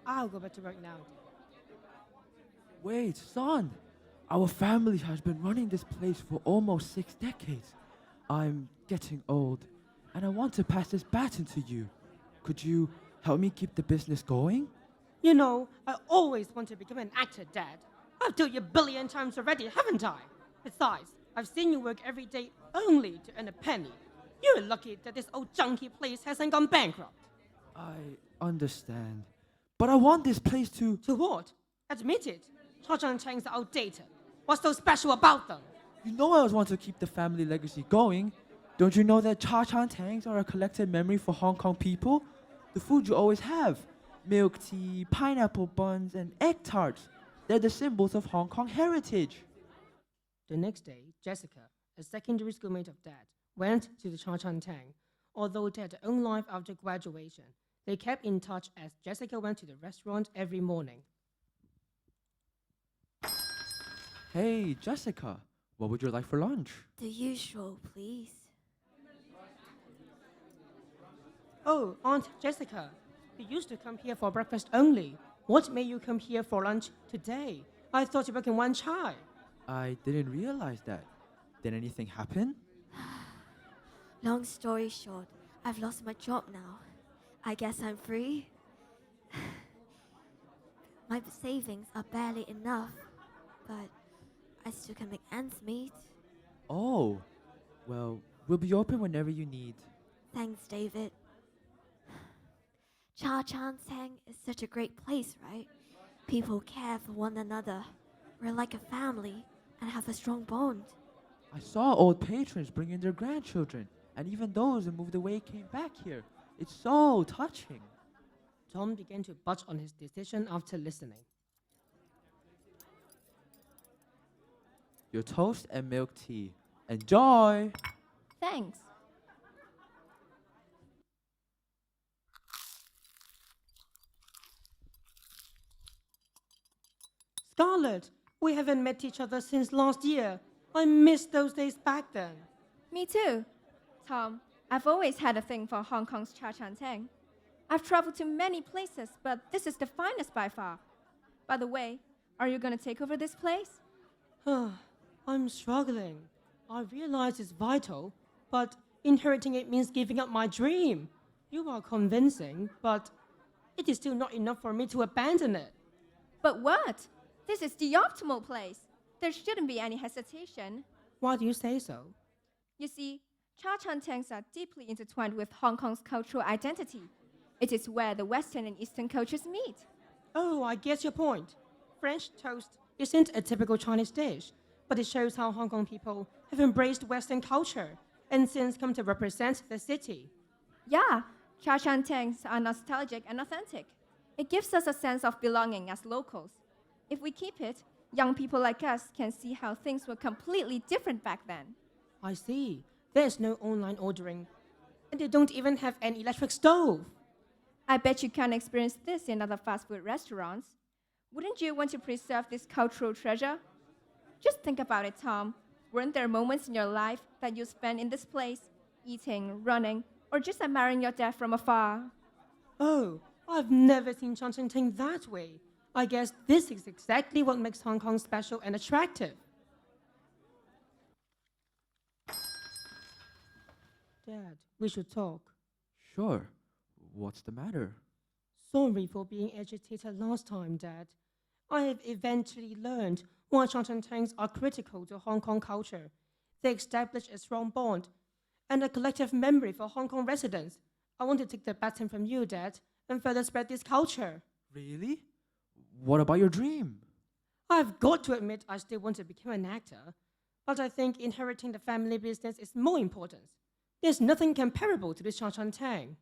I'll go back to work now. Wait, son. Our family has been running this place for almost 6 decades. I'm getting old, and I want to pass this baton to you. Could you help me keep the business going? You know, I always want to become an actor, Dad. I've told you a billion times already, haven't I? Besides, I've seen you work every day only to earn a penny. You're lucky that this old junky place hasn't gone bankrupt. I understand. But I want this place to. To what? Admit it. Cha-chan tangs are outdated. What's so special about them? You know I always want to keep the family legacy going. Don't you know that cha-chan tangs are a collected memory for Hong Kong people? The food you always have. Milk tea, pineapple buns, and egg tarts. They're the symbols of Hong Kong heritage. The next day, Jessica, a secondary schoolmate of Dad, went to the Cha-chan Tang. Although they had their own life after graduation, they kept in touch as Jessica went to the restaurant every morning. Hey, Jessica, what would you like for lunch? The usual, please. Oh, Aunt Jessica, you used to come here for breakfast only. What made you come here for lunch today? I thought you were in one chai. I didn't realize that. Did anything happen? Long story short, I've lost my job now. I guess I'm free. My savings are barely enough, but I still can make ends meet. Oh, well, we'll be open whenever you need. Thanks, David. Cha Chan Tang is such a great place, right? People care for one another. We're like a family and have a strong bond. I saw old patrons bring in their grandchildren, and even those who moved away came back here. It's so touching. Tom began to budge on his decision after listening. Your toast and milk tea. Enjoy! Thanks. Scarlett, we haven't met each other since last year. I miss those days back then. Me too. Tom, I've always had a thing for Hong Kong's Cha Chan Tang. I've traveled to many places, but this is the finest by far. By the way, are you going to take over this place? I'm struggling. I realize it's vital, but inheriting it means giving up my dream. You are convincing, but it is still not enough for me to abandon it. But what? This is the optimal place. There shouldn't be any hesitation. Why do you say so? You see, Cha Chan Tangs are deeply intertwined with Hong Kong's cultural identity. It is where the Western and Eastern cultures meet. Oh, I get your point. French toast isn't a typical Chinese dish, but it shows how Hong Kong people have embraced Western culture and since come to represent the city. Yeah, Cha Chan Tangs are nostalgic and authentic. It gives us a sense of belonging as locals. If we keep it, young people like us can see how things were completely different back then. I see. There's no online ordering, and they don't even have an electric stove. I bet you can't experience this in other fast food restaurants. Wouldn't you want to preserve this cultural treasure? Just think about it, Tom. Weren't there moments in your life that you spent in this place, eating, running, or just admiring your dad from afar? Oh, I've never seen Chongqing that way. I guess this is exactly what makes Hong Kong special and attractive. Dad, we should talk. Sure. What's the matter? Sorry for being agitated last time, Dad. I have eventually learned why Chongqing are critical to Hong Kong culture. They establish a strong bond and a collective memory for Hong Kong residents. I want to take the baton from you, Dad, and further spread this culture. Really? What about your dream? I've got to admit I still want to become an actor, but I think inheriting the family business is more important. There's nothing comparable to this Cha-chan Tang.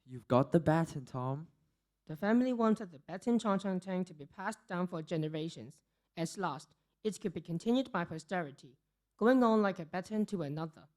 You've got the baton, Tom. The family wanted the baton Cha-chan Tang to be passed down for generations. At last, it could be continued by posterity, going on like a baton to another.